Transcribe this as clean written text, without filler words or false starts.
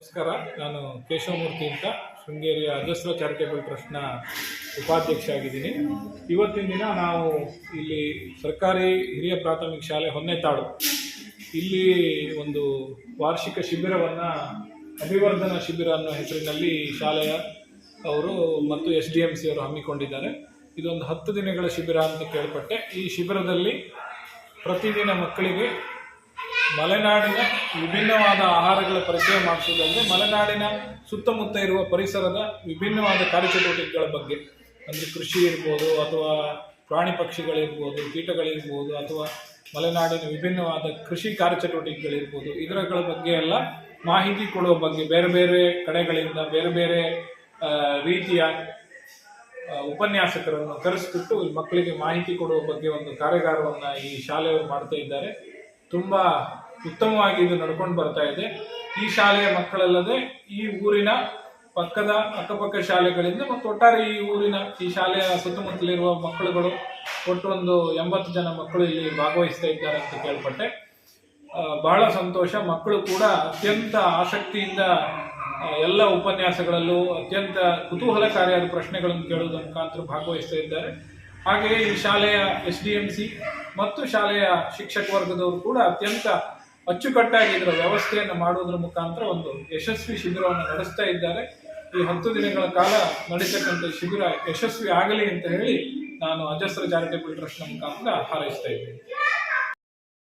ನಮಸ್ಕಾರ. ನಾನು ಕೇಶವಮೂರ್ತಿ ಅಂತ ಶೃಂಗೇರಿಯ ಅಜಸ್ರ ಚಾರಿಟೇಬಲ್ ಟ್ರಸ್ಟ್ನ ಉಪಾಧ್ಯಕ್ಷ ಆಗಿದ್ದೀನಿ. ಇವತ್ತಿನ ದಿನ ನಾವು ಇಲ್ಲಿ ಸರ್ಕಾರಿ ಹಿರಿಯ ಪ್ರಾಥಮಿಕ ಶಾಲೆ ಹೊನ್ನೆತಾಳು ಇಲ್ಲಿ ಒಂದು ವಾರ್ಷಿಕ ಶಿಬಿರವನ್ನು ಅಭಿವರ್ಧನಾ ಶಿಬಿರ ಅನ್ನೋ ಹೆಸರಿನಲ್ಲಿ ಶಾಲೆಯ ಅವರು ಮತ್ತು SDMC ಅವರು ಹಮ್ಮಿಕೊಂಡಿದ್ದಾರೆ. ಇದೊಂದು 10 ದಿನಗಳ ಶಿಬಿರ ಅಂತ ಕೇಳ್ಪಟ್ಟೆ. ಈ ಶಿಬಿರದಲ್ಲಿ ಪ್ರತಿದಿನ ಮಕ್ಕಳಿಗೆ ಮಲೆನಾಡಿನ ವಿಭಿನ್ನವಾದ ಆಹಾರಗಳ ಪರಿಚಯ ಮಾಡಿಸೋದಲ್ಲದೆ ಮಲೆನಾಡಿನ ಸುತ್ತಮುತ್ತ ಇರುವ ಪರಿಸರದ ವಿಭಿನ್ನವಾದ ಕಾರ್ಯಚಟುವಟಿಕೆಗಳ ಬಗ್ಗೆ, ಅಂದರೆ ಕೃಷಿ ಇರ್ಬೋದು ಅಥವಾ ಪ್ರಾಣಿ ಪಕ್ಷಿಗಳಿರ್ಬೋದು, ಕೀಟಗಳಿರ್ಬೋದು ಅಥವಾ ಮಲೆನಾಡಿನ ವಿಭಿನ್ನವಾದ ಕೃಷಿ ಕಾರ್ಯಚಟುವಟಿಕೆಗಳಿರ್ಬೋದು, ಇದರಗಳ ಬಗ್ಗೆ ಎಲ್ಲ ಮಾಹಿತಿ ಕೊಡುವ ಬಗ್ಗೆ ಬೇರೆ ಬೇರೆ ಕಡೆಗಳಿಂದ ಬೇರೆ ಬೇರೆ ರೀತಿಯ ಉಪನ್ಯಾಸಕರನ್ನು ಕರೆಸಿಬಿಟ್ಟು ಮಕ್ಕಳಿಗೆ ಮಾಹಿತಿ ಕೊಡುವ ಬಗ್ಗೆ ಒಂದು ಕಾರ್ಯಾಗಾರವನ್ನು ಈ ಶಾಲೆಯವರು ಮಾಡ್ತಾ ಇದ್ದಾರೆ. ತುಂಬ ಉತ್ತಮವಾಗಿ ಇದು ನಡ್ಕೊಂಡು ಬರ್ತಾ ಇದೆ. ಈ ಶಾಲೆಯ ಮಕ್ಕಳಲ್ಲದೆ ಈ ಊರಿನ ಅಕ್ಕಪಕ್ಕ ಶಾಲೆಗಳಿಂದ ಮತ್ತು ಒಟ್ಟಾರೆ ಈ ಶಾಲೆಯ ಸುತ್ತಮುತ್ತಲಿರುವ ಮಕ್ಕಳುಗಳು ಒಟ್ಟು ಒಂದು 80 ಜನ ಮಕ್ಕಳು ಇಲ್ಲಿ ಭಾಗವಹಿಸ್ತಾ ಇದ್ದಾರೆ ಅಂತ ಕೇಳ್ಪಟ್ಟೆ. ಬಹಳ ಸಂತೋಷ. ಮಕ್ಕಳು ಕೂಡ ಅತ್ಯಂತ ಆಸಕ್ತಿಯಿಂದ ಎಲ್ಲ ಉಪನ್ಯಾಸಗಳಲ್ಲೂ ಅತ್ಯಂತ ಕುತೂಹಲಕಾರಿಯಾದ ಪ್ರಶ್ನೆಗಳನ್ನು ಕೇಳುವುದರ ಮುಖಾಂತರ ಭಾಗವಹಿಸ್ತಾ ಇದ್ದಾರೆ. ಹಾಗೆಯೇ ಈ ಶಾಲೆಯ SDMC ಮತ್ತು ಶಾಲೆಯ ಶಿಕ್ಷಕ ವರ್ಗದವರು ಕೂಡ ಅತ್ಯಂತ ಅಚ್ಚುಕಟ್ಟಾಗಿ ಇದರ ವ್ಯವಸ್ಥೆಯನ್ನು ಮಾಡುವುದರ ಮುಖಾಂತರ ಒಂದು ಯಶಸ್ವಿ ಶಿಬಿರವನ್ನು ನಡೆಸ್ತಾ ಇದ್ದಾರೆ. ಈ 10 ದಿನಗಳ ಕಾಲ ನಡೆಸತಕ್ಕಂಥ ಶಿಬಿರ ಯಶಸ್ವಿ ಆಗಲಿ ಅಂತ ಹೇಳಿ ನಾನು ಅಜಸ್ರ ಚಾರಿಟೇಬಲ್ ಟ್ರಸ್ಟ್ನ ಮುಖಾಂತರ ಹಾರೈಸ್ತಾ ಇದ್ದೇನೆ.